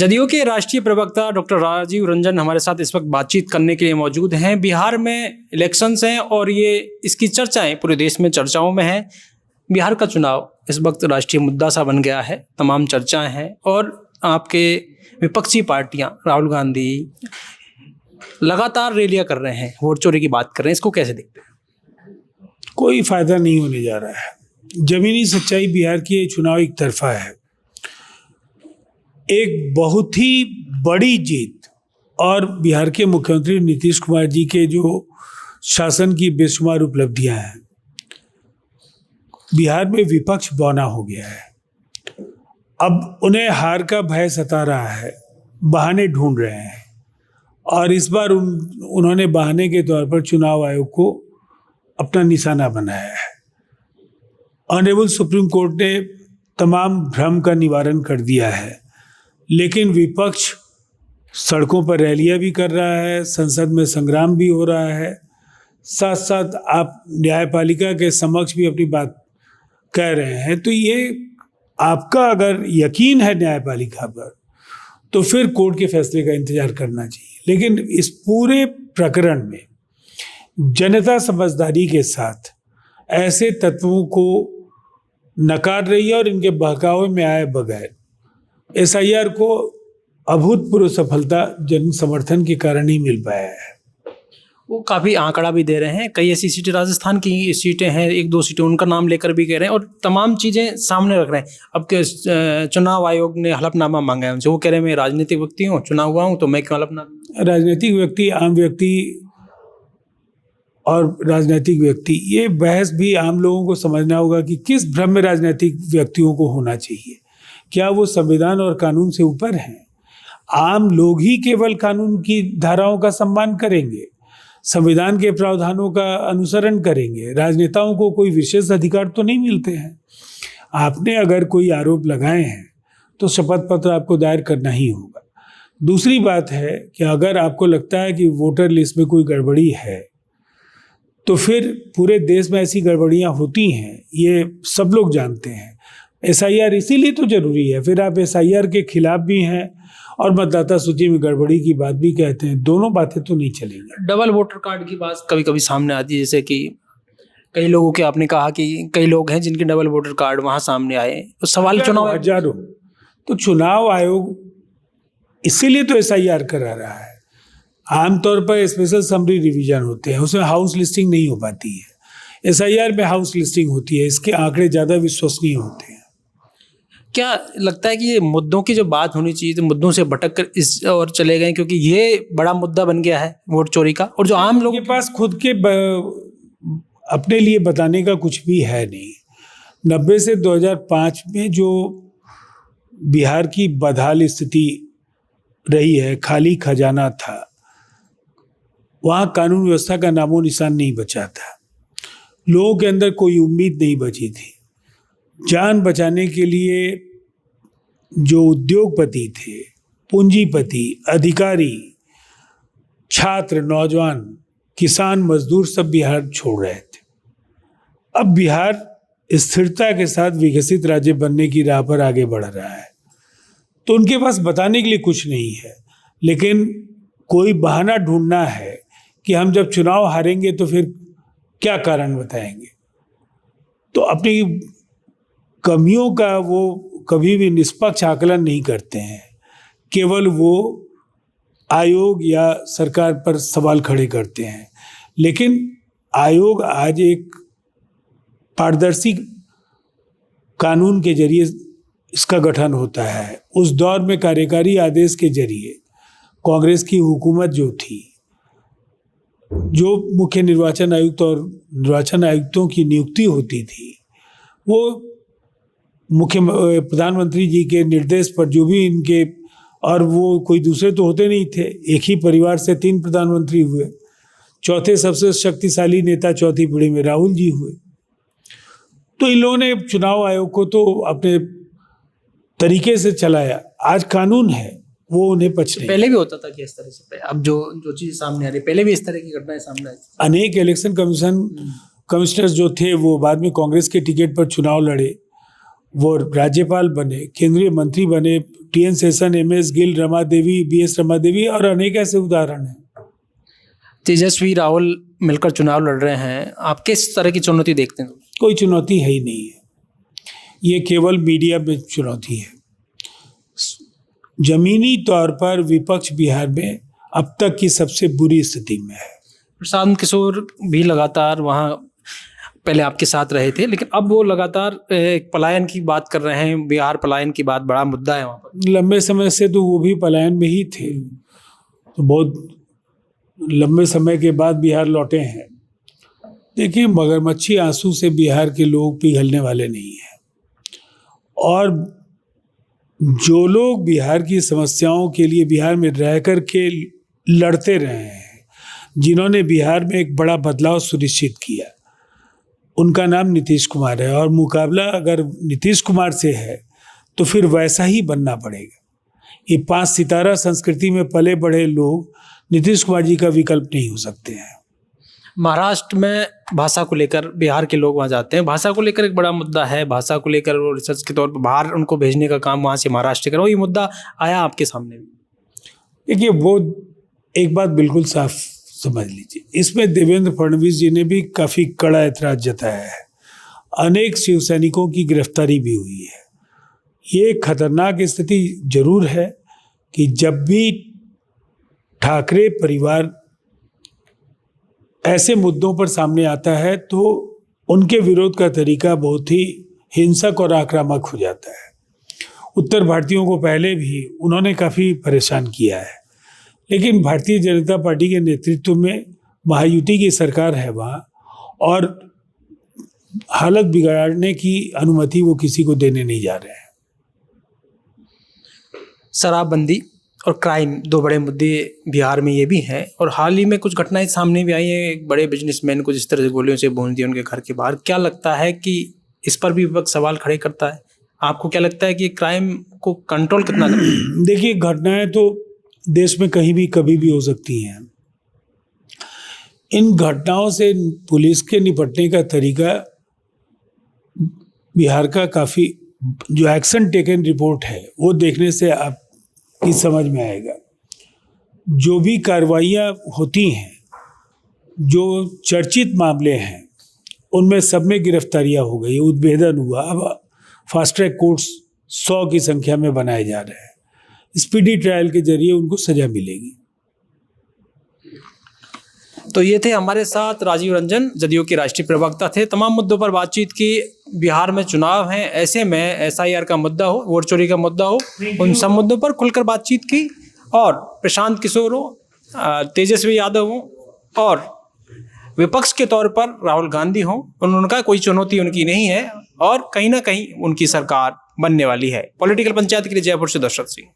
जदयू के राष्ट्रीय प्रवक्ता डॉक्टर राजीव रंजन हमारे साथ इस वक्त बातचीत करने के लिए मौजूद हैं। बिहार में इलेक्शंस हैं और ये इसकी चर्चाएं पूरे देश में चर्चाओं में हैं। बिहार का चुनाव इस वक्त राष्ट्रीय मुद्दा सा बन गया है, तमाम चर्चाएं हैं और आपके विपक्षी पार्टियां राहुल गांधी लगातार रैलियां कर रहे हैं, वोट चोरी की बात कर रहे हैं। इसको कैसे देखते हैं? कोई फायदा नहीं होने जा रहा है। जमीनी सच्चाई बिहार की ये चुनाव एक तरफा है। एक बहुत ही बड़ी जीत और बिहार के मुख्यमंत्री नीतीश कुमार जी के जो शासन की बेशुमार उपलब्धियां हैं, बिहार में विपक्ष बौना हो गया है। अब उन्हें हार का भय सता रहा है, बहाने ढूंढ रहे हैं और इस बार उन्होंने बहाने के तौर पर चुनाव आयोग को अपना निशाना बनाया है। ऑनरेबल सुप्रीम कोर्ट ने तमाम भ्रम का निवारण कर दिया है, लेकिन विपक्ष सड़कों पर रैलियां भी कर रहा है, संसद में संग्राम भी हो रहा है, साथ साथ आप न्यायपालिका के समक्ष भी अपनी बात कह रहे हैं। तो ये आपका अगर यकीन है न्यायपालिका पर तो फिर कोर्ट के फैसले का इंतजार करना चाहिए। लेकिन इस पूरे प्रकरण में जनता समझदारी के साथ ऐसे तत्वों को नकार रही है और इनके बहकावे में आए बगैर SIR को अभूतपूर्व सफलता जन समर्थन के कारण ही मिल पाया है। वो काफ़ी आंकड़ा भी दे रहे हैं, कई ऐसी सीटें राजस्थान की सीटें हैं, एक दो सीटें उनका नाम लेकर भी कह रहे हैं और तमाम चीज़ें सामने रख रहे हैं। अब के चुनाव आयोग ने हलफनामा मांगा है उनसे, वो कह रहे हैं मैं राजनीतिक व्यक्ति हूँ, चुनाव हुआ हूँ तो मैं क्यों हलफनामा। राजनीतिक व्यक्ति, आम व्यक्ति और राजनीतिक व्यक्ति, ये बहस भी आम लोगों को समझना होगा कि किस भ्रम में राजनीतिक व्यक्तियों को होना चाहिए। क्या वो संविधान और कानून से ऊपर हैं? आम लोग ही केवल कानून की धाराओं का सम्मान करेंगे, संविधान के प्रावधानों का अनुसरण करेंगे। राजनेताओं को कोई विशेष अधिकार तो नहीं मिलते हैं। आपने अगर कोई आरोप लगाए हैं तो शपथ पत्र आपको दायर करना ही होगा। दूसरी बात है कि अगर आपको लगता है कि वोटर लिस्ट में कोई गड़बड़ी है तो फिर पूरे देश में ऐसी गड़बड़ियां होती हैं, ये सब लोग जानते हैं। SIR इसीलिए तो जरूरी है। फिर आप SIR के खिलाफ भी हैं और मतदाता सूची में गड़बड़ी की बात भी कहते हैं। दोनों बातें तो नहीं चलेंगी। डबल वोटर कार्ड की बात कभी कभी सामने आती है, जैसे कि कई लोगों के, आपने कहा कि कई लोग हैं जिनके डबल वोटर कार्ड वहां सामने आए, तो सवाल चुनाव हजारों, तो चुनाव आयोग इसीलिए तो SIR करा रहा है। आमतौर पर स्पेशल समरी रिवीजन होते हैं, उसमें हाउस लिस्टिंग नहीं हो पाती है। SIR में हाउस लिस्टिंग होती है, इसके आंकड़े ज़्यादा विश्वसनीय होते हैं। क्या लगता है कि ये मुद्दों की जो बात होनी चाहिए तो मुद्दों से भटक कर इस और चले गए, क्योंकि ये बड़ा मुद्दा बन गया है वोट चोरी का, और जो आम लोगों के पास खुद के अपने लिए बताने का कुछ भी है नहीं। 90 से 2005 में जो बिहार की बदहाल स्थिति रही है, खाली खजाना था, वहाँ कानून व्यवस्था का नामो निशान नहीं बचा था। लोगों के अंदर कोई उम्मीद नहीं बची थी। जान बचाने के लिए जो उद्योगपति थे, पूंजीपति, अधिकारी, छात्र, नौजवान, किसान, मजदूर सब बिहार छोड़ रहे थे। अब बिहार स्थिरता के साथ विकसित राज्य बनने की राह पर आगे बढ़ रहा है, तो उनके पास बताने के लिए कुछ नहीं है। लेकिन कोई बहाना ढूंढना है कि हम जब चुनाव हारेंगे तो फिर क्या कारण बताएंगे। तो अपनी कमियों का वो कभी भी निष्पक्ष आकलन नहीं करते हैं, केवल वो आयोग या सरकार पर सवाल खड़े करते हैं। लेकिन आयोग आज एक पारदर्शी कानून के जरिए इसका गठन होता है। उस दौर में कार्यकारी आदेश के जरिए कांग्रेस की हुकूमत जो थी, जो मुख्य निर्वाचन आयुक्त और निर्वाचन आयुक्तों की नियुक्ति होती थी, वो मुख्य प्रधानमंत्री जी के निर्देश पर जो भी इनके, और वो कोई दूसरे तो होते नहीं थे, एक ही परिवार से 3 प्रधानमंत्री हुए। चौथे सबसे शक्तिशाली नेता चौथी पीढ़ी में राहुल जी हुए। तो इन लोगों ने चुनाव आयोग को तो अपने तरीके से चलाया। आज कानून है, वो उन्हें पछ नहीं। पहले भी होता था कि इस तरह से, अब जो चीज़ सामने आ रही, पहले भी इस तरह की घटनाएं सामने आई। अनेक इलेक्शन कमिश्नर्स जो थे वो बाद में कांग्रेस के टिकट पर चुनाव लड़े वो राज्यपाल बने, केंद्रीय मंत्री बने, TN Seshan, MS Gill, Rama Devi, BS Rama Devi और अनेक ऐसे उदाहरण हैं। तेजस्वी राहुल मिलकर चुनाव लड़ रहे हैं, आप किस तरह की चुनौती देखते हैं? कोई चुनौती है ही नहीं है, ये केवल मीडिया में चुनौती है। जमीनी तौर पर विपक्ष बिहार में अब तक की सबसे बुरी स्थिति में है। प्रशांत किशोर भी लगातार वहाँ पहले आपके साथ रहे थे, लेकिन अब वो लगातार एक पलायन की बात कर रहे हैं। बिहार पलायन की बात बड़ा मुद्दा है वहाँ पर। लंबे समय से तो वो भी पलायन में ही थे, तो बहुत लंबे समय के बाद बिहार लौटे हैं। देखिए, मगरमच्छी आंसू से बिहार के लोग पिघलने वाले नहीं हैं, और जो लोग बिहार की समस्याओं के लिए बिहार में रह कर के लड़ते रहे हैं, जिन्होंने बिहार में एक बड़ा बदलाव सुनिश्चित किया, उनका नाम नीतीश कुमार है। और मुकाबला अगर नीतीश कुमार से है तो फिर वैसा ही बनना पड़ेगा। ये 5 सितारा संस्कृति में पले बढ़े लोग नीतीश कुमार जी का विकल्प नहीं हो सकते हैं। महाराष्ट्र में भाषा को लेकर बिहार के लोग वहाँ जाते हैं, भाषा को लेकर एक बड़ा मुद्दा है। भाषा को लेकर वो रिसर्च के तौर पर बाहर उनको भेजने का काम वहाँ से महाराष्ट्र करो, ये मुद्दा आया आपके सामने भी? देखिए, वो एक बात बिल्कुल साफ समझ लीजिए, इसमें देवेंद्र फडणवीस जी ने भी काफ़ी कड़ा ऐतराज जताया है। अनेक शिव सैनिकों की गिरफ्तारी भी हुई है। ये एक खतरनाक स्थिति जरूर है कि जब भी ठाकरे परिवार ऐसे मुद्दों पर सामने आता है तो उनके विरोध का तरीका बहुत ही हिंसक और आक्रामक हो जाता है। उत्तर भारतीयों को पहले भी उन्होंने काफ़ी परेशान किया है, लेकिन भारतीय जनता पार्टी के नेतृत्व में महायुति की सरकार है वहाँ, और हालत बिगाड़ने की अनुमति वो किसी को देने नहीं जा रहे हैं। शराबबंदी और क्राइम 2 बड़े मुद्दे बिहार में ये भी हैं, और हाल ही में कुछ घटनाएं सामने भी आई हैं। एक बड़े बिजनेसमैन को जिस तरह से गोलियों से भून दिया उनके घर के बाहर, क्या लगता है कि इस पर भी विपक्ष सवाल खड़े करता है? आपको क्या लगता है कि क्राइम को कंट्रोल कितना करना? देखिए, घटनाएं तो देश में कहीं भी कभी भी हो सकती हैं। इन घटनाओं से पुलिस के निपटने का तरीका बिहार का काफ़ी, जो एक्शन टेकन रिपोर्ट है वो देखने से आपकी समझ में आएगा। जो भी कार्रवाइयाँ होती हैं, जो चर्चित मामले हैं, उनमें सब में गिरफ्तारियाँ हो गई, उद्भेदन हुआ। अब फास्ट ट्रैक कोर्ट्स 100 की संख्या में बनाए जा रहे हैं। स्पीडी ट्रायल के जरिए उनको सजा मिलेगी। तो ये थे हमारे साथ राजीव रंजन, जदयू के राष्ट्रीय प्रवक्ता थे। तमाम मुद्दों पर बातचीत की। बिहार में चुनाव हैं, ऐसे में SIR का मुद्दा हो, वोट चोरी का मुद्दा हो, उन सब मुद्दों पर खुलकर बातचीत की। और प्रशांत किशोर हो, तेजस्वी यादव हो, और विपक्ष के तौर पर राहुल गांधी हो, उनका कोई चुनौती उनकी नहीं है, और कहीं ना कहीं उनकी सरकार बनने वाली है। पॉलिटिकल पंचायत के लिए जयपुर से दशरथ सिंह।